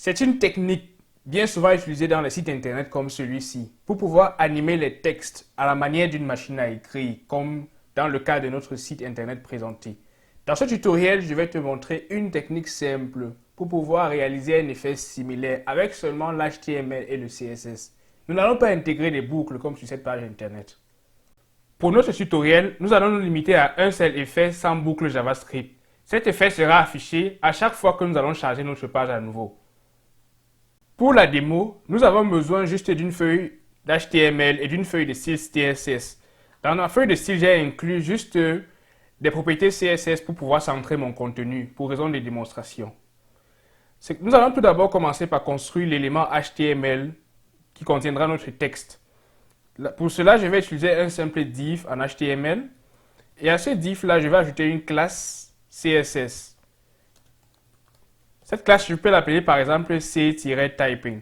C'est une technique bien souvent utilisée dans les sites internet comme celui-ci pour pouvoir animer les textes à la manière d'une machine à écrire, comme dans le cas de notre site internet présenté. Dans ce tutoriel, je vais te montrer une technique simple pour pouvoir réaliser un effet similaire avec seulement l'HTML et le CSS. Nous n'allons pas intégrer des boucles comme sur cette page internet. Pour notre tutoriel, nous allons nous limiter à un seul effet sans boucle JavaScript. Cet effet sera affiché à chaque fois que nous allons charger notre page à nouveau. Pour la démo, nous avons besoin juste d'une feuille d'HTML et d'une feuille de style CSS. Dans ma feuille de style, j'ai inclus juste des propriétés CSS pour pouvoir centrer mon contenu pour raison de démonstration. Nous allons tout d'abord commencer par construire l'élément HTML qui contiendra notre texte. Pour cela, je vais utiliser un simple div en HTML et à ce div là, je vais ajouter une classe CSS. Cette classe, je peux l'appeler par exemple c-typing.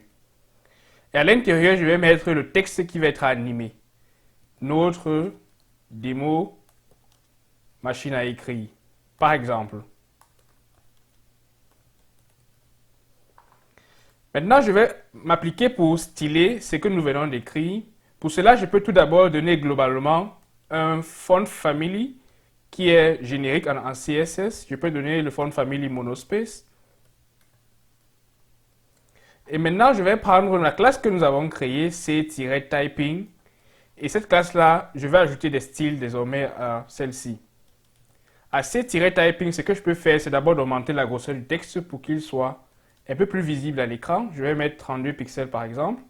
Et à l'intérieur, je vais mettre le texte qui va être animé. Notre démo machine à écrire, par exemple. Maintenant, je vais m'appliquer pour styler ce que nous venons d'écrire. Pour cela, je peux tout d'abord donner globalement un font family qui est générique en CSS. Je peux donner le font family monospace. Et maintenant, je vais prendre la classe que nous avons créée, c-typing. Et cette classe-là, je vais ajouter des styles désormais à celle-ci. À c-typing, ce que je peux faire, c'est d'abord d'augmenter la grosseur du texte pour qu'il soit un peu plus visible à l'écran. Je vais mettre 32 pixels par exemple.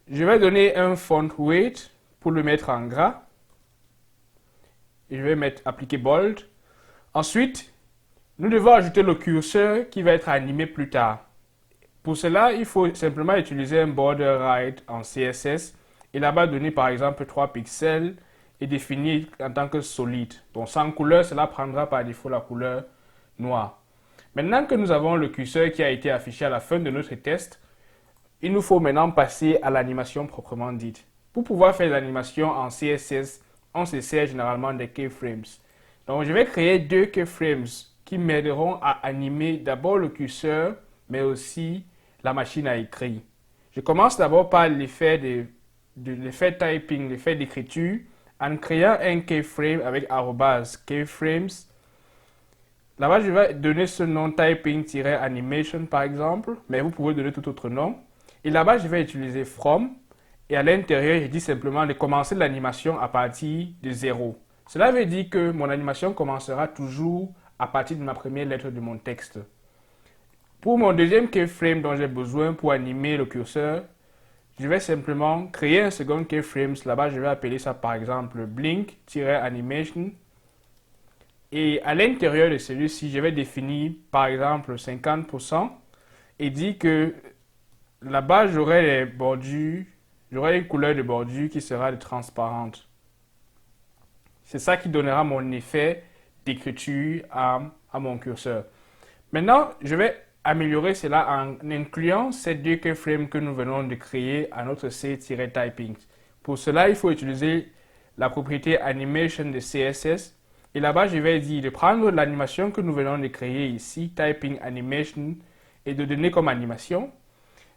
Je vais donner un font weight pour le mettre en gras. Et je vais mettre appliquer bold. Ensuite, nous devons ajouter le curseur qui va être animé plus tard. Pour cela, il faut simplement utiliser un border right en CSS et là-bas donner par exemple 3 pixels et définir en tant que solide. Donc sans couleur, cela prendra par défaut la couleur noire. Maintenant que nous avons le curseur qui a été affiché à la fin de notre test, il nous faut maintenant passer à l'animation proprement dite. Pour pouvoir faire l'animation en CSS, on se sert généralement des keyframes. Donc je vais créer deux keyframes qui m'aideront à animer d'abord le curseur mais aussi la machine à écrire. Je commence d'abord par l'effet typing, l'effet d'écriture, en créant un keyframe avec @keyframes. Là-bas, je vais donner ce nom typing-animation par exemple, mais vous pouvez donner tout autre nom. Et là-bas, je vais utiliser from, et à l'intérieur, je dis simplement de commencer l'animation à partir de 0. Cela veut dire que mon animation commencera toujours à partir de ma première lettre de mon texte. Pour mon deuxième keyframe dont j'ai besoin pour animer le curseur, je vais simplement créer un second keyframe. Là-bas, je vais appeler ça par exemple blink-animation. Et à l'intérieur de celui-ci, je vais définir par exemple 50% et dire que là-bas, j'aurai les bordures, j'aurai une couleur de bordure qui sera transparente. C'est ça qui donnera mon effet d'écriture à mon curseur. Maintenant, je vais améliorer cela en incluant ces deux keyframes que nous venons de créer à notre c-typing. Pour cela, il faut utiliser la propriété animation de CSS. Et là-bas, je vais dire de prendre l'animation que nous venons de créer ici, typing animation, et de donner comme animation.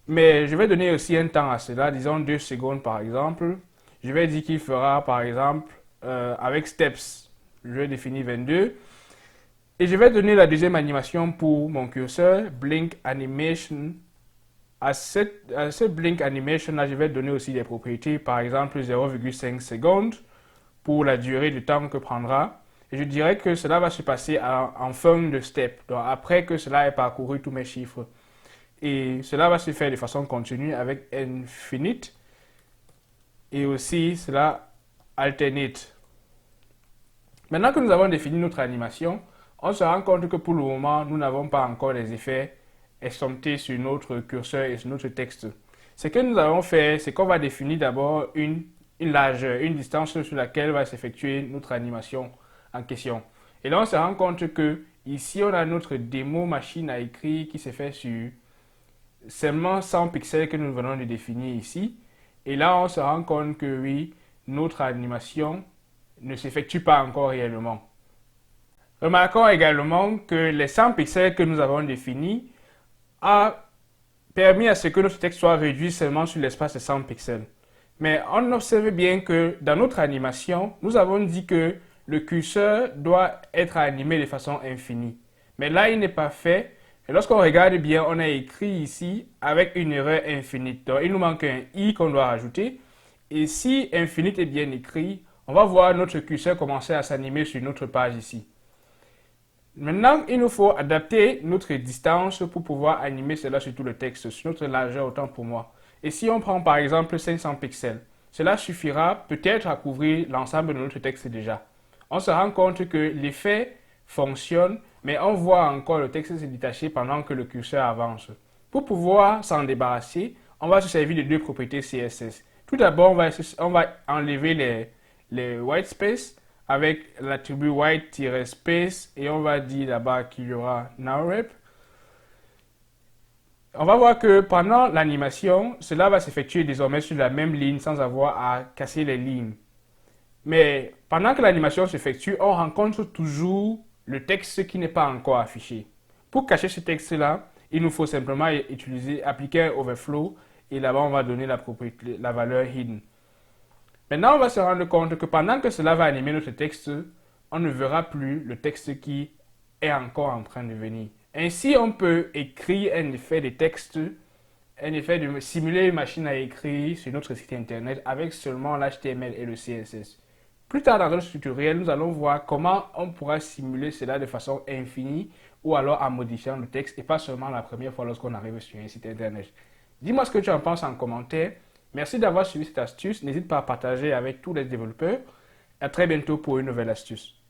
Mais je vais donner aussi un temps à cela, disons 2 secondes par exemple. Je vais dire qu'il fera par exemple avec steps. Je vais définir 22. Et je vais donner la deuxième animation pour mon curseur, blink animation. À ce blink animation là, je vais donner aussi des propriétés, par exemple 0,5 secondes pour la durée de temps que prendra. Et je dirais que cela va se passer en fin de step, donc après que cela ait parcouru tous mes chiffres. Et cela va se faire de façon continue avec infinite et aussi cela alternate. Maintenant que nous avons défini notre animation, on se rend compte que pour le moment, nous n'avons pas encore les effets estompés sur notre curseur et sur notre texte. Ce que nous allons faire, c'est qu'on va définir d'abord une largeur, une distance sur laquelle va s'effectuer notre animation en question. Et là, on se rend compte que ici, on a notre démo machine à écrire qui s'est fait sur seulement 100 pixels que nous venons de définir ici. Et là, on se rend compte que oui, notre animation ne s'effectue pas encore réellement. Remarquons également que les 100 pixels que nous avons définis permis à ce que notre texte soit réduit seulement sur l'espace de 100 pixels. Mais on observe bien que dans notre animation, nous avons dit que le curseur doit être animé de façon infinie. Mais là, il n'est pas fait. Et lorsqu'on regarde bien, on a écrit ici avec une erreur infinite. Donc, il nous manque un i qu'on doit rajouter. Et si infinite est bien écrit, on va voir notre curseur commencer à s'animer sur notre page ici. Maintenant, il nous faut adapter notre distance pour pouvoir animer cela sur tout le texte, sur notre largeur autant pour moi. Et si on prend par exemple 500 pixels, cela suffira peut-être à couvrir l'ensemble de notre texte déjà. On se rend compte que l'effet fonctionne, mais on voit encore le texte se détacher pendant que le curseur avance. Pour pouvoir s'en débarrasser, on va se servir de deux propriétés CSS. Tout d'abord, on va enlever les white space avec l'attribut white-space et on va dire là-bas qu'il y aura nowrep. On va voir que pendant l'animation, cela va s'effectuer désormais sur la même ligne sans avoir à casser les lignes. Mais pendant que l'animation s'effectue, on rencontre toujours le texte qui n'est pas encore affiché. Pour cacher ce texte-là, il nous faut simplement appliquer un overflow et là-bas on va donner la valeur hidden. Maintenant, on va se rendre compte que pendant que cela va animer notre texte, on ne verra plus le texte qui est encore en train de venir. Ainsi, on peut écrire un effet de texte, un effet de simuler une machine à écrire sur notre site internet avec seulement l'HTML et le CSS. Plus tard dans notre tutoriel, nous allons voir comment on pourra simuler cela de façon infinie ou alors en modifiant le texte et pas seulement la première fois lorsqu'on arrive sur un site internet. Dis-moi ce que tu en penses en commentaire. Merci d'avoir suivi cette astuce. N'hésite pas à partager avec tous les développeurs. À très bientôt pour une nouvelle astuce.